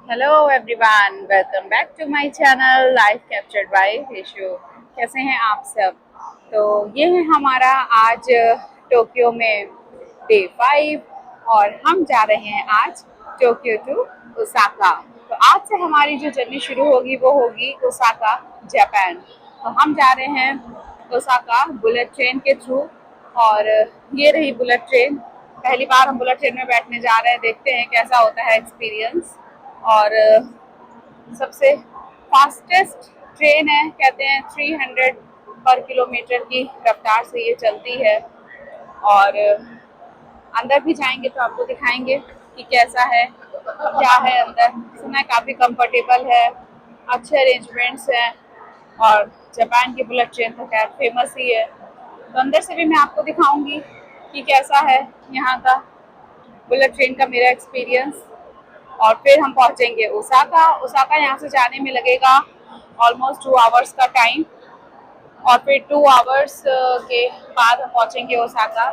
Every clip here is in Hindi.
Hello everyone, welcome back to my channel life captured by Hishu. कैसे हैं आप सब? तो ये है हमारा आज टोक्यो में डे 5 और हम जा रहे हैं आज टोक्यो टू ओसाका। तो आज से हमारी जो जर्नी शुरू होगी वो होगी ओसाका, जापान। तो हम जा रहे हैं ओसाका बुलेट ट्रेन के थ्रू। और ये रही बुलेट ट्रेन। पहली बार हम बुलेट ट्रेन में बैठने जा रहे हैं, देखते हैं कैसा होता है एक्सपीरियंस। और सबसे फास्टेस्ट ट्रेन है, कहते हैं 300 पर किलोमीटर की रफ्तार से ये चलती है। और अंदर भी जाएंगे तो आपको दिखाएंगे कि कैसा है, क्या है अंदर। सुना है काफ़ी कंफर्टेबल है, अच्छे अरेंजमेंट्स हैं। और जापान की बुलेट ट्रेन तो खैर फेमस ही है। तो अंदर से भी मैं आपको दिखाऊंगी कि कैसा है यहाँ का बुलेट ट्रेन का मेरा एक्सपीरियंस। और फिर हम पहुंचेंगे ओसाका। ओसाका यहाँ से जाने में लगेगा ऑलमोस्ट 2 आवर्स का टाइम। और फिर 2 आवर्स के बाद हम पहुंचेंगे ओसाका।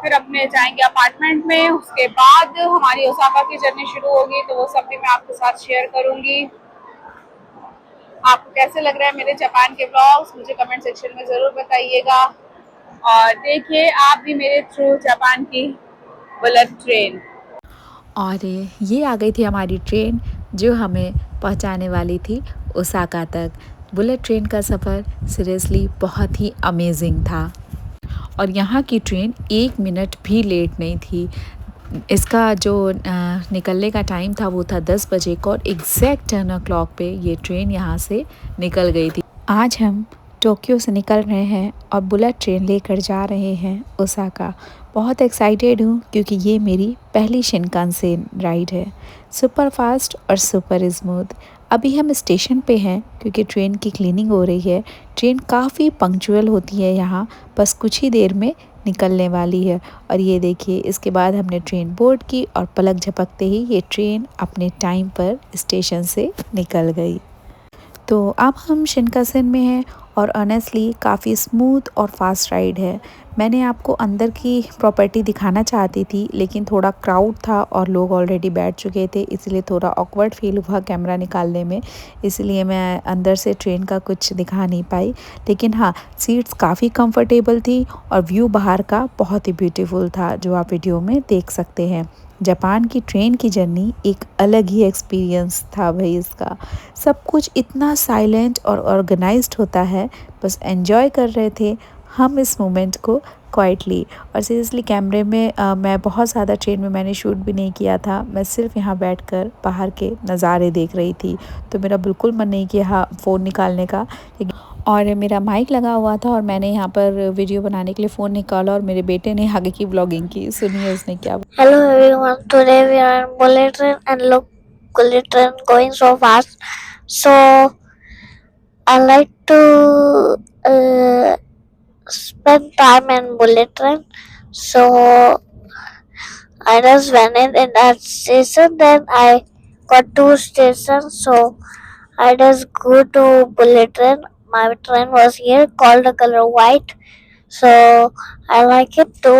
फिर अपने जाएंगे अपार्टमेंट में। उसके बाद हमारी ओसाका की जर्नी शुरू होगी, तो वो सब भी मैं आपके साथ शेयर करूंगी। आपको कैसे लग रहा है मेरे जापान के व्लॉग्स, मुझे कमेंट सेक्शन में ज़रूर बताइएगा। और देखिए आप भी मेरे थ्रू जापान की बुलेट ट्रेन। और ये आ गई थी हमारी ट्रेन जो हमें पहुंचाने वाली थी ओसाका तक। बुलेट ट्रेन का सफ़र सीरियसली बहुत ही अमेजिंग था और यहाँ की ट्रेन 1 मिनट भी लेट नहीं थी। इसका जो निकलने का टाइम था वो था 10 बजे का और एग्जैक्ट 10 o'clock पे ये ट्रेन यहाँ से निकल गई थी। आज हम टोक्यो से निकल रहे हैं और बुलेट ट्रेन लेकर जा रहे हैं ओसाका। बहुत एक्साइटेड हूँ क्योंकि ये मेरी पहली शिनकानसेन राइड है। सुपर फास्ट और सुपर स्मूथ। अभी हम स्टेशन पे हैं क्योंकि ट्रेन की क्लीनिंग हो रही है। ट्रेन काफ़ी पंक्चुअल होती है यहाँ, बस कुछ ही देर में निकलने वाली है। और ये देखिए, इसके बाद हमने ट्रेन बोर्ड की और पलक झपकते ही ये ट्रेन अपने टाइम पर स्टेशन से निकल गई। तो अब हम शिनकानसेन में हैं और ऑनेस्टली काफ़ी स्मूथ और फास्ट राइड है। मैंने आपको अंदर की प्रॉपर्टी दिखाना चाहती थी लेकिन थोड़ा क्राउड था और लोग ऑलरेडी बैठ चुके थे, इसलिए थोड़ा ऑकवर्ड फील हुआ कैमरा निकालने में, इसलिए मैं अंदर से ट्रेन का कुछ दिखा नहीं पाई। लेकिन हाँ, सीट्स काफ़ी कंफर्टेबल थी और व्यू बाहर का बहुत ही ब्यूटीफुल था जो आप वीडियो में देख सकते हैं। जापान की ट्रेन की जर्नी एक अलग ही एक्सपीरियंस था भाई इसका। सब कुछ इतना साइलेंट और ऑर्गेनाइज्ड होता है, बस एंजॉय कर रहे थे हम इस मोमेंट को क्वाइटली। और सीरियसली कैमरे में मैं बहुत ज़्यादा ट्रेन में मैंने शूट भी नहीं किया था, मैं सिर्फ यहाँ बैठकर बाहर के नज़ारे देख रही थी। तो मेरा बिल्कुल मन नहीं किया फ़ोन निकालने का, लेकिन और मेरा माइक लगा हुआ था और मैंने यहाँ पर वीडियो बनाने के लिए फ़ोन निकाला और मेरे बेटे ने आगे की व्लॉगिंग की। सुनिए उसने क्या। Hello everyone, today we are on bullet train and look bullet train going so fast. So I like to spend time in bullet train. So I just went in that station, then I got two stations. So I just go to bullet train. My train was here called the color white. So I like it to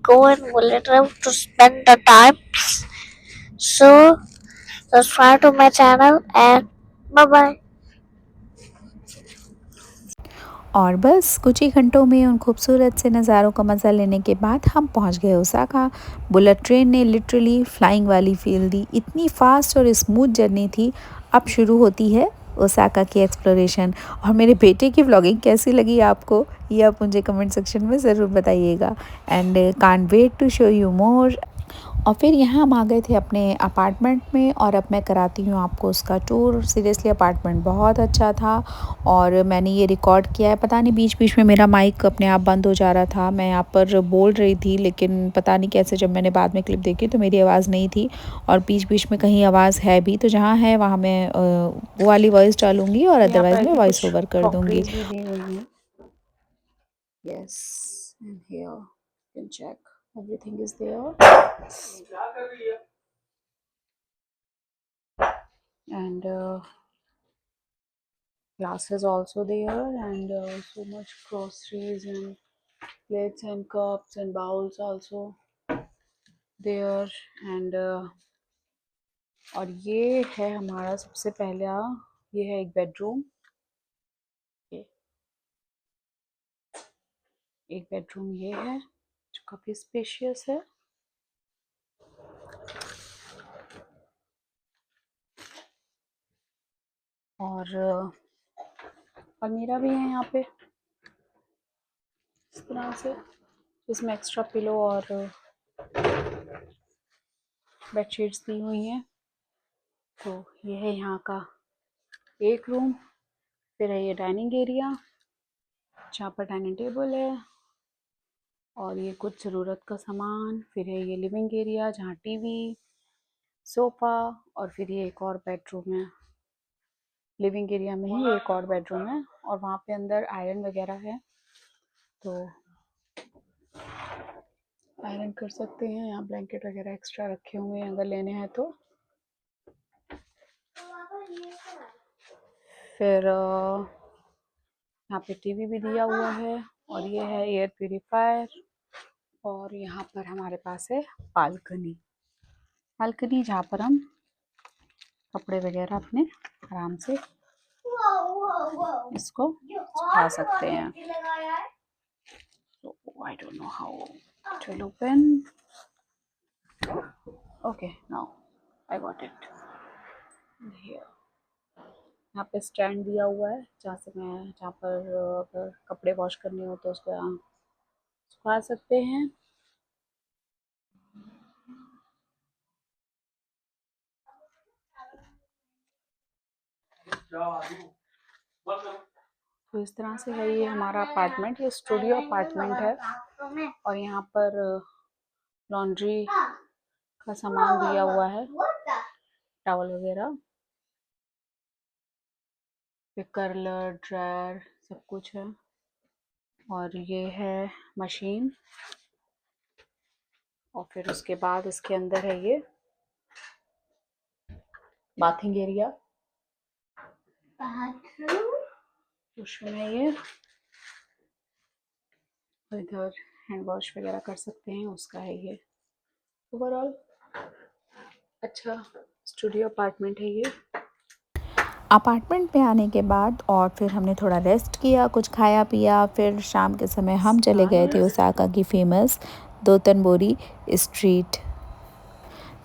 go in bullet train to spend the time. So subscribe to my channel and bye bye. और बस कुछ ही घंटों में उन खूबसूरत से नज़ारों का मज़ा लेने के बाद हम पहुंच गए ओसाका। बुलेट ट्रेन ने लिटरली फ्लाइंग वाली फील दी, इतनी फास्ट और स्मूथ जर्नी थी। अब शुरू होती है ओसाका की एक्सप्लोरेशन। और मेरे बेटे की व्लॉगिंग कैसी लगी आपको, ये आप मुझे कमेंट सेक्शन में ज़रूर बताइएगा। And can't wait to show you more. और फिर यहाँ हम आ गए थे अपने अपार्टमेंट में और अब मैं कराती हूँ आपको उसका टूर। सीरियसली अपार्टमेंट बहुत अच्छा था और मैंने ये रिकॉर्ड किया है। पता नहीं बीच बीच में मेरा माइक अपने आप बंद हो जा रहा था, मैं यहाँ पर बोल रही थी लेकिन पता नहीं कैसे जब मैंने बाद में क्लिप देखी तो मेरी आवाज़ नहीं थी और बीच बीच में कहीं आवाज़ है भी, तो जहाँ है वहाँ मैं वो वाली वॉइस डालूंगी और यहाँ अदरवाइज़ पर मैं भी वॉइस कुछ ओवर कर दूँगी। क्रॉकरीज भी दी हुई हैं। Yes, and here you can check everything is there. And glass is also there, and so much groceries and plates and cups and bowls also there. And और ये है हमारा सबसे पहला, ये है एक बेडरूम, एक बेडरूम ये है जो काफ़ी स्पेशियस है। और अलमीरा भी है यहाँ पे इस तरह से, जिसमें एक्स्ट्रा पिलो और बेडशीट्स दी हुई हैं। तो ये है यहाँ का एक रूम। फिर है ये डाइनिंग एरिया जहाँ पर डाइनिंग टेबल है और ये कुछ ज़रूरत का सामान। फिर है ये लिविंग एरिया जहाँ टीवी, सोफ़ा, और फिर ये एक और बेडरूम है। लिविंग एरिया में ही एक और बेडरूम है और वहाँ पे अंदर आयरन वगैरह है, तो आयरन कर सकते हैं। यहाँ ब्लैंकेट वगैरह एक्स्ट्रा रखे हुए हैं अगर लेने हैं तो। फिर यहाँ पे टीवी भी दिया हुआ है और ये है एयर प्यूरीफायर। और यहाँ पर हमारे पास है बालकनी जहाँ पर हम कपड़े वगैरह अपने आराम से इसको सुखा सकते हैं। So I don't know how to open. Okay, now I got it. Here. यहाँ पे स्टैंड दिया हुआ है जहाँ पर अगर कपड़े वॉश करने हो तो उसको यहाँ सुखा सकते हैं। तो इस तरह से है ये हमारा अपार्टमेंट। ये स्टूडियो अपार्टमेंट है और यहाँ पर लॉन्ड्री का सामान दिया हुआ है, टॉवल वगैरह, कर्लर, ड्रायर, सब कुछ है। और ये है मशीन। और फिर उसके बाद इसके अंदर है ये बाथिंग एरिया, उसमें ये इधर हैंड वॉश वगैरह कर सकते हैं, उसका है ये। ओवरऑल अच्छा स्टूडियो अपार्टमेंट है ये। अपार्टमेंट में आने के बाद और फिर हमने थोड़ा रेस्ट किया, कुछ खाया पिया। फिर शाम के समय हम चले गए थे ओसाका की फेमस दोतनबोरी स्ट्रीट।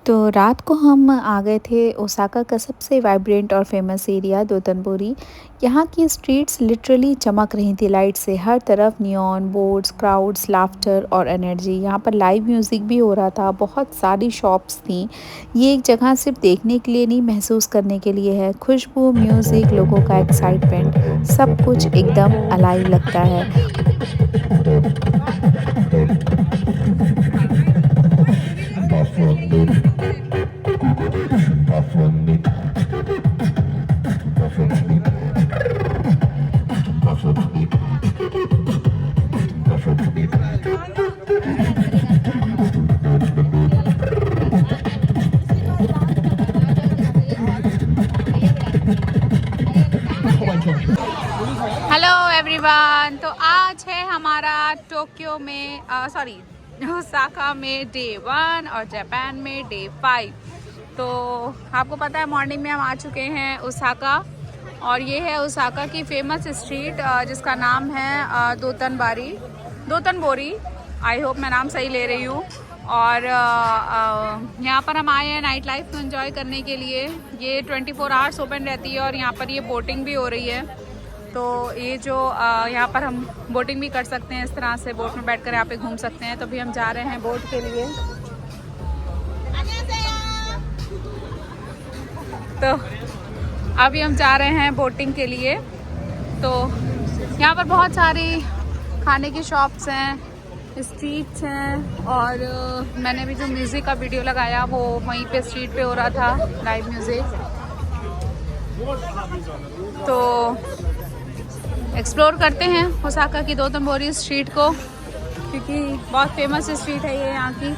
तो रात को हम आ गए थे ओसाका का सबसे वाइब्रेंट और फेमस एरिया दोतनबोरी। यहाँ की स्ट्रीट्स लिटरली चमक रही थी लाइट से, हर तरफ नियॉन बोर्ड्स, क्राउड्स, लाफ्टर और एनर्जी। यहाँ पर लाइव म्यूज़िक भी हो रहा था, बहुत सारी शॉप्स थी। ये एक जगह सिर्फ देखने के लिए नहीं, महसूस करने के लिए है। खुशबू, म्यूज़िक, लोगों का एक्साइटमेंट, सब कुछ एकदम अलाइव लगता है। हेलो एवरीवन, तो आज है हमारा टोक्यो में ओसाका में डे 1 और जापान में डे 5। तो आपको पता है मॉर्निंग में हम आ चुके हैं ओसाका और ये है ओसाका की फेमस स्ट्रीट जिसका नाम है दोतनबोरी। आई होप मैं नाम सही ले रही हूँ। और यहाँ पर हम आए हैं नाइट लाइफ को एंजॉय करने के लिए। ये 24 आवर्स ओपन रहती है और यहाँ पर ये बोटिंग भी हो रही है। तो ये जो यहाँ पर हम बोटिंग भी कर सकते हैं, इस तरह से बोट में बैठकर यहाँ पे घूम सकते हैं। तो अभी हम जा रहे हैं बोट के लिए। तो अभी हम जा रहे हैं बोटिंग के लिए। तो यहाँ पर बहुत सारी खाने की शॉप्स हैं, स्ट्रीट्स हैं और मैंने भी जो म्यूज़िक का वीडियो लगाया वो वहीं पे स्ट्रीट पे हो रहा था, लाइव म्यूज़िक। तो एक्सप्लोर करते हैं ओसाका की दोतनबोरी स्ट्रीट को, क्योंकि बहुत फेमस स्ट्रीट है ये यहाँ की।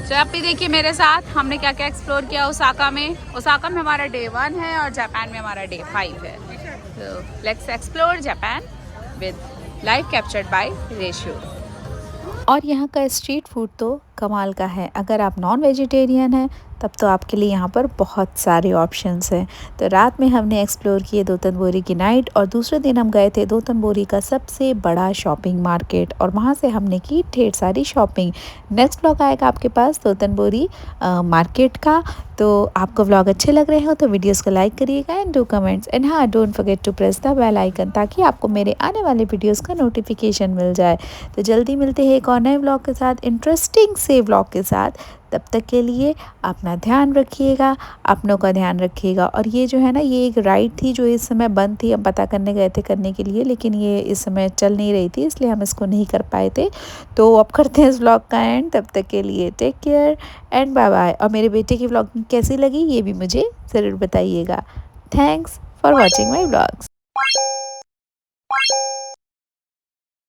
तो आप भी देखिए मेरे साथ हमने क्या क्या एक्सप्लोर किया ओसाका में। ओसाका में हमारा डे 1 है और जापान में हमारा डे 5 है। तो let's explore Japan with live captured by ratio. और यहाँ का स्ट्रीट फूड तो कमाल का है। अगर आप नॉन वेजिटेरियन हैं तब तो आपके लिए यहाँ पर बहुत सारे ऑप्शंस हैं। तो रात में हमने एक्सप्लोर किए दोतन बोरी की नाइट और दूसरे दिन हम गए थे दोतन बोरी का सबसे बड़ा शॉपिंग मार्केट और वहाँ से हमने की ढेर सारी शॉपिंग। नेक्स्ट व्लॉग आएगा आपके पास दोतन बोरी मार्केट का। तो आपको व्लॉग अच्छे लग रहे हो तो वीडियोस को लाइक करिएगा एंड डू कमेंट्स एंड हाँ don't forget to press the bell icon ताकि आपको मेरे आने वाले वीडियोस का नोटिफिकेशन मिल जाए। तो जल्दी मिलते हैं एक और नए व्लॉग के साथ, इंटरेस्टिंग से व्लॉग के साथ। तब तक के लिए अपना ध्यान रखिएगा, अपनों का ध्यान रखिएगा। और ये जो है ना, ये एक राइड थी जो इस समय बंद थी, हम पता करने गए थे करने के लिए, लेकिन ये इस समय चल नहीं रही थी इसलिए हम इसको नहीं कर पाए थे। तो अब करते हैं इस व्लॉग का एंड। तब तक के लिए take care and bye bye. और मेरे बेटे की व्लॉगिंग कैसी लगी ये भी मुझे ज़रूर बताइएगा। Thanks for watching my vlogs.